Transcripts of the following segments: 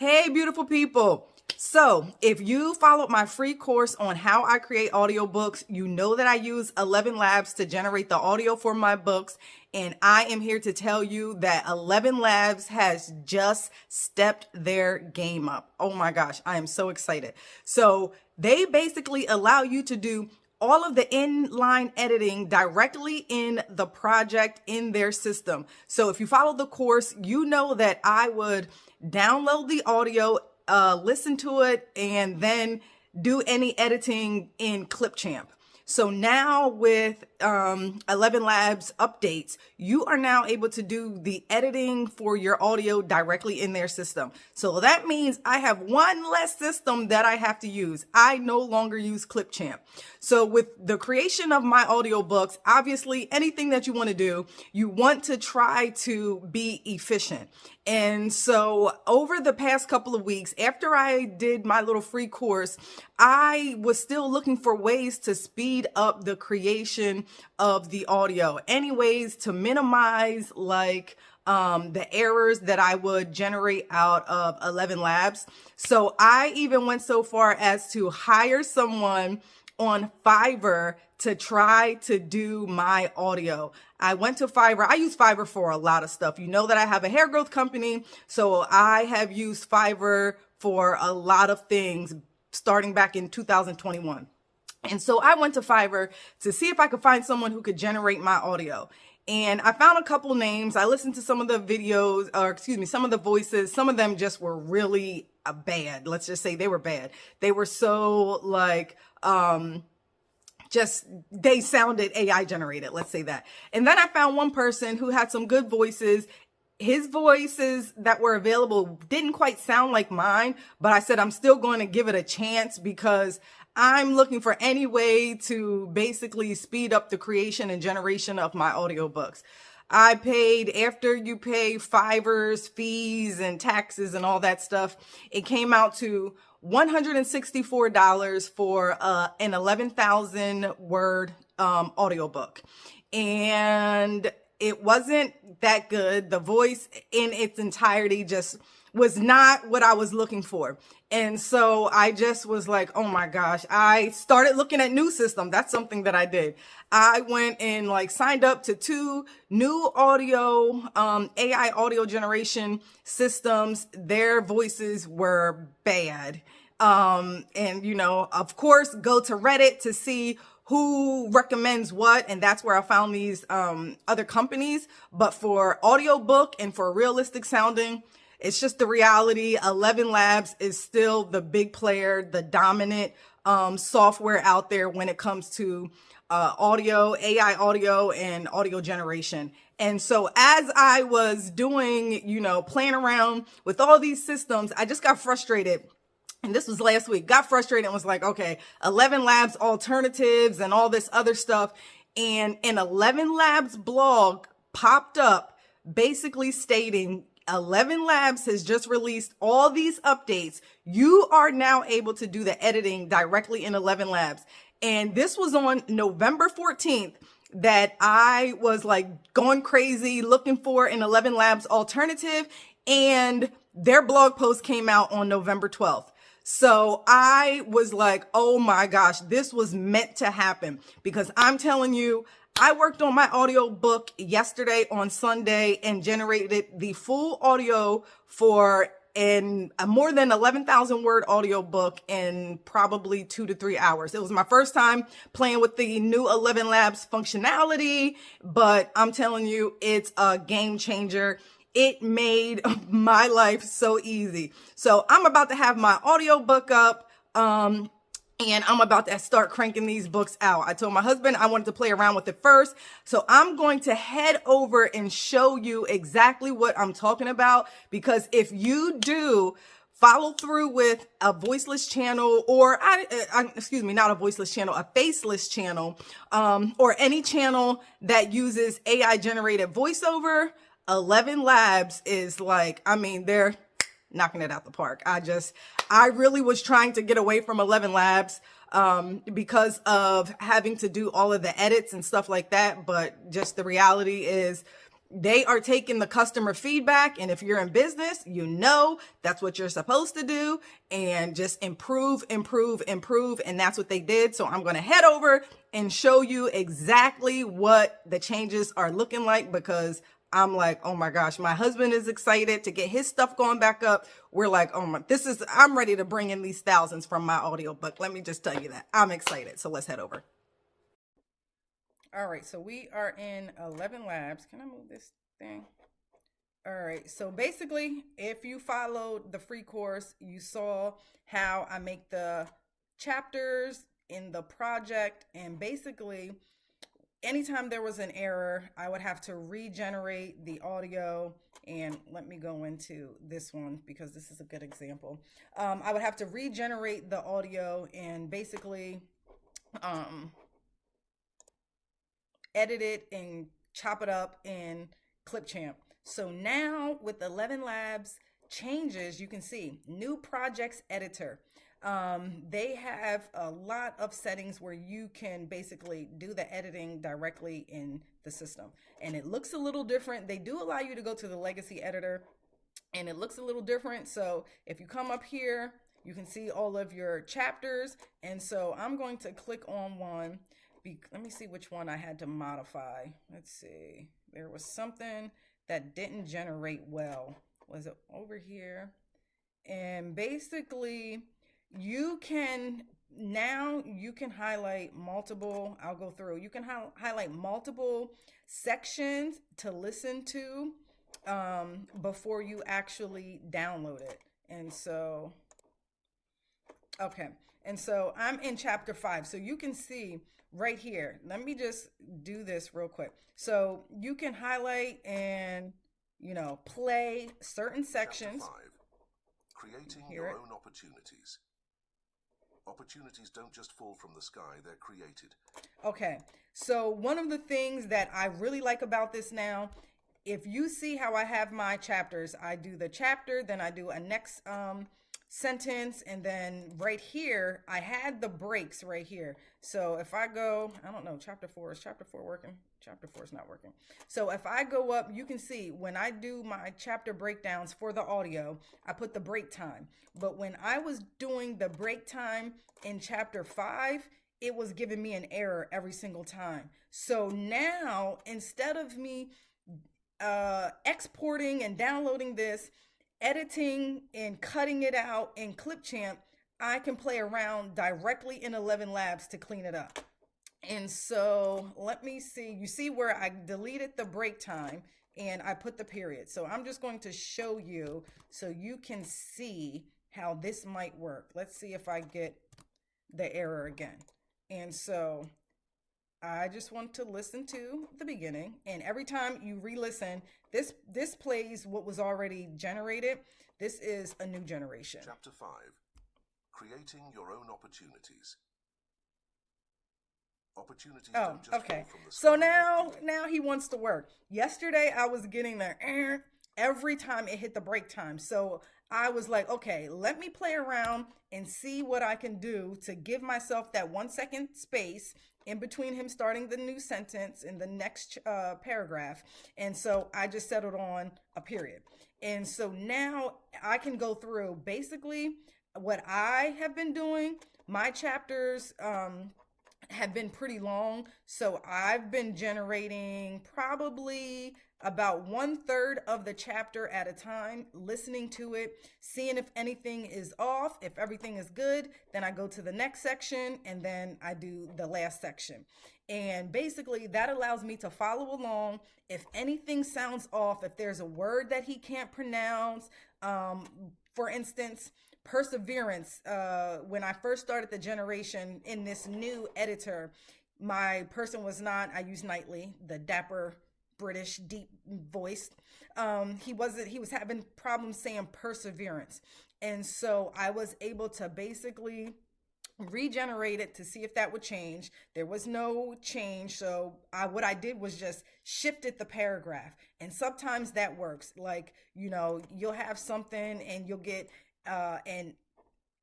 Hey, beautiful people. So if you followed my free course on how I create audiobooks, you know that I use ElevenLabs to generate the audio for my books. And I am here to tell you that ElevenLabs has just stepped their game up. Oh my gosh, I am so excited. So they basically allow you to do all of the inline editing directly in the project in their system. So if you follow the course, you know that I would download the audio, listen to it, and then do any editing in Clipchamp. So now with ElevenLabs updates, you are now able to do the editing for your audio directly in their system. So that means I have one less system that I have to use. I no longer use Clipchamp. So with the creation of my audiobooks, obviously anything that you want to do, you want to try to be efficient. And so over the past couple of weeks, after I did my little free course, I was still looking for ways to speed up the creation of the audio, any ways to minimize the errors that I would generate out of ElevenLabs. So I even went so far as to hire someone on Fiverr to try to do my audio. I went to Fiverr. I use Fiverr for a lot of stuff. You know that I have a hair growth company, so I have used Fiverr for a lot of things starting back in 2021. And so I went to Fiverr to see if I could find someone who could generate my audio. And I found a couple names. I listened to some of the videos, some of the voices. Some of them just were really bad. Let's just say they were bad. They were so they sounded AI generated. Let's say that. And then I found one person who had some good voices. His voices that were available didn't quite sound like mine, but I said, I'm still going to give it a chance because I'm looking for any way to basically speed up the creation and generation of my audiobooks. I paid, after you pay Fiverr's fees and taxes and all that stuff, it came out to $164 for an 11,000 word audiobook. And it wasn't that good. The voice in its entirety just was not what I was looking for. And so I just was like, oh my gosh, I started looking at new systems. That's something that I did. I went and signed up to 2 new audio, AI audio generation systems. Their voices were bad. And of course, go to Reddit to see who recommends what, and that's where I found these other companies. But for audiobook and for realistic sounding, it's just the reality. ElevenLabs is still the big player, the dominant software out there when it comes to audio, AI audio, and audio generation. And so as I was doing, playing around with all these systems, I just got frustrated. And this was last week, got frustrated and was like, okay, ElevenLabs alternatives and all this other stuff. And an ElevenLabs blog popped up basically stating ElevenLabs has just released all these updates. You are now able to do the editing directly in ElevenLabs. And this was on November 14th that I was going crazy looking for an ElevenLabs alternative. And their blog post came out on November 12th. So I was like, oh my gosh, this was meant to happen, because I'm telling you, I worked on my audiobook yesterday on Sunday and generated the full audio for a more than 11,000 word audiobook in probably 2 to 3 hours. It was my first time playing with the new ElevenLabs functionality, but I'm telling you, it's a game changer. It made my life so easy. So I'm about to have my audiobook up, and I'm about to start cranking these books out. I told my husband I wanted to play around with it first. So I'm going to head over and show you exactly what I'm talking about, because if you do follow through with a voiceless channel, or not a voiceless channel, a faceless channel, or any channel that uses AI generated voiceover, ElevenLabs is they're knocking it out the park. I really was trying to get away from ElevenLabs because of having to do all of the edits and stuff like that. But just the reality is they are taking the customer feedback. And if you're in business, you know, that's what you're supposed to do, and just improve, improve, improve. And that's what they did. So I'm going to head over and show you exactly what the changes are looking like, because I'm like, oh my gosh, my husband is excited to get his stuff going back up. We're like, oh my, I'm ready to bring in these thousands from my audiobook. Let me just tell you that. I'm excited. So let's head over. All right, so we are in ElevenLabs. Can I move this thing? All right, so basically, if you followed the free course, you saw how I make the chapters in the project. And basically, anytime there was an error, I would have to regenerate the audio. And let me go into this one because this is a good example. I would have to regenerate the audio and basically edit it and chop it up in Clipchamp. So now with ElevenLabs changes, you can see new projects editor. They have a lot of settings where you can basically do the editing directly in the system. And it looks a little different. They do allow you to go to the legacy editor, and it looks a little different. So if you come up here, you can see all of your chapters. And so I'm going to click on one. Let me see which one I had to modify. Let's see. There was something that didn't generate well. Was it over here? And basically, you can highlight multiple. I'll go through. You can highlight multiple sections to listen to before you actually download it. And so, okay. And so I'm in chapter 5. So you can see right here. Let me just do this real quick. So you can highlight and, play certain sections. Chapter 5, creating your own opportunities. Opportunities don't just fall from the sky, they're created. Okay, so one of the things that I really like about this now, if you see how I have my chapters, I do the chapter, then I do a next sentence, and then right here, I had the breaks right here. So if I go, I don't know, chapter 4, is chapter 4 working? Chapter 4 is not working. So if I go up, you can see when I do my chapter breakdowns for the audio, I put the break time. But when I was doing the break time in chapter 5, it was giving me an error every single time. So now, instead of me exporting and downloading this, editing and cutting it out in Clipchamp, I can play around directly in ElevenLabs to clean it up. And so let me see, you see where I deleted the break time and I put the period. So I'm just going to show you so you can see how this might work. Let's see if I get the error again. And so I just want to listen to the beginning, and every time you re-listen, this plays what was already generated. This is a new generation. Chapter 5, creating your own opportunities. Opportunities don't just fall from the sky. So now he wants to work. Yesterday I was getting there every time it hit the break time. So I was like, okay, let me play around and see what I can do to give myself that 1 second space in between him starting the new sentence in the next paragraph. And so I just settled on a period. And so now I can go through basically what I have been doing. My chapters have been pretty long. So I've been generating probably about 1/3 of the chapter at a time, listening to it, seeing if anything is off. If everything is good, then I go to the next section and then I do the last section. And basically that allows me to follow along. If anything sounds off, if there's a word that he can't pronounce, for instance, perseverance, when I first started the generation in this new editor, my person was not, I use Nightly, the dapper British deep voice. He was having problems saying perseverance. And so I was able to basically regenerate it to see if that would change. There was no change. So what I did was just shifted the paragraph. And sometimes that works. Like, you'll have something and you'll get an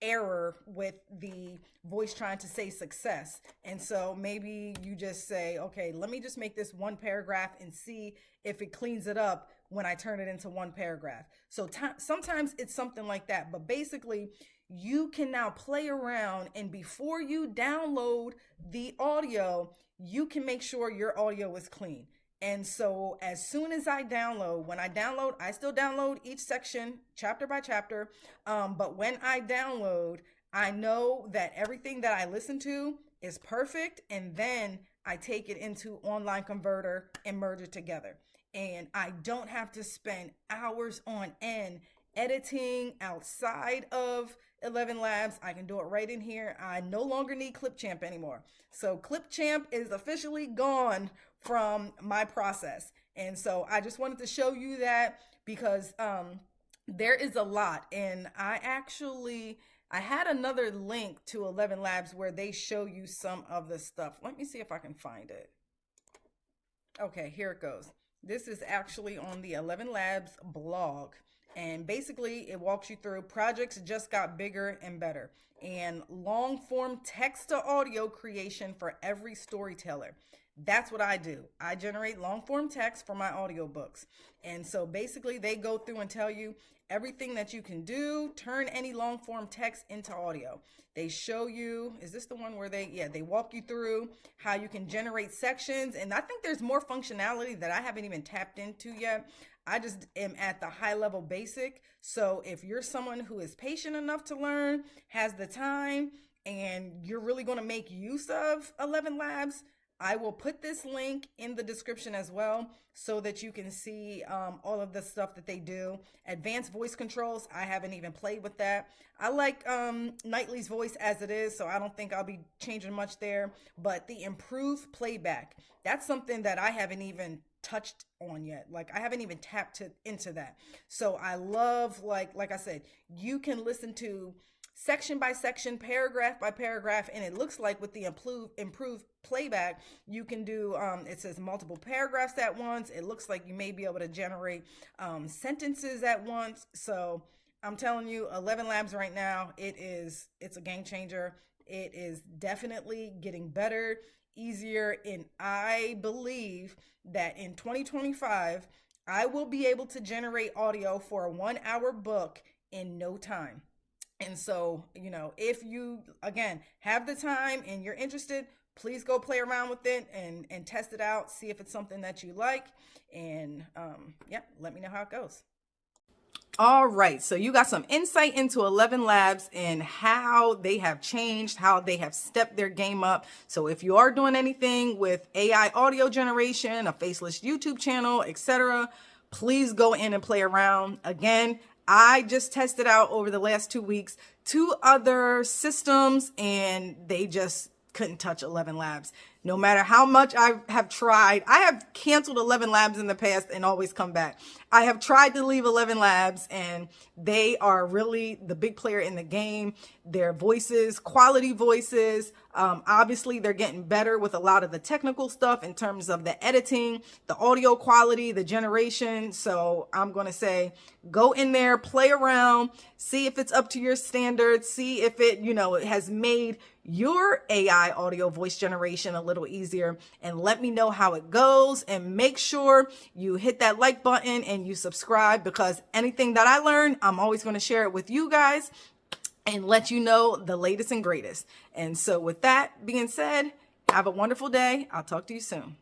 error with the voice trying to say success. And so maybe you just say, okay, let me just make this one paragraph and see if it cleans it up when I turn it into one paragraph. So sometimes it's something like that. But basically, you can now play around, and before you download the audio, you can make sure your audio is clean. And so as soon as when I download, I still download each section chapter by chapter. But when I download, I know that everything that I listen to is perfect. And then I take it into Online Converter and merge it together. And I don't have to spend hours on end editing outside of ElevenLabs. I can do it right in here. I no longer need Clipchamp anymore. So Clipchamp is officially gone from my process. And so I just wanted to show you that because there is a lot. And I had another link to ElevenLabs where they show you some of the stuff. Let me see if I can find it. Okay, here it goes. This is actually on the ElevenLabs blog. And basically it walks you through projects just got bigger and better, and long form text to audio creation for every storyteller. That's what I do. I generate long form text for my audiobooks. And so basically they go through and tell you everything that you can do, turn any long form text into audio. They show you, is this the one where they walk you through how you can generate sections. And I think there's more functionality that I haven't even tapped into yet. I just am at the high level basic. So if you're someone who is patient enough to learn, has the time, and you're really going to make use of ElevenLabs, I will put this link in the description as well so that you can see all of the stuff that they do. Advanced voice controls, I haven't even played with that. I like Knightley's voice as it is, so I don't think I'll be changing much there. But the improved playback, that's something that I haven't even touched on yet. Like I haven't even tapped into that. So I love, like I said, you can listen to section by section, paragraph by paragraph, and it looks like with the improved playback, you can do, it says multiple paragraphs at once. It looks like you may be able to generate sentences at once. So I'm telling you, ElevenLabs right now, it's a game changer. It is definitely getting better, easier, and I believe that in 2025, I will be able to generate audio for a 1 hour book in no time. And so, if you, again, have the time and you're interested, please go play around with it and test it out. See if it's something that you like. And let me know how it goes. All right. So you got some insight into ElevenLabs and how they have changed, how they have stepped their game up. So if you are doing anything with AI audio generation, a Faceless YouTube channel, etc., please go in and play around. Again, I just tested out over the last 2 weeks 2 other systems, and they just couldn't touch ElevenLabs. No matter how much I have tried, I have canceled ElevenLabs in the past and always come back. I have tried to leave ElevenLabs, and they are really the big player in the game. Their voices, quality voices, obviously they're getting better with a lot of the technical stuff in terms of the editing, the audio quality, the generation. So I'm going to say, go in there, play around, see if it's up to your standards, see if it, it has made your AI audio voice generation a little easier, and let me know how it goes. And make sure you hit that like button and you subscribe, because anything that I learn, I'm always going to share it with you guys and let you know the latest and greatest. And so with that being said, have a wonderful day. I'll talk to you soon.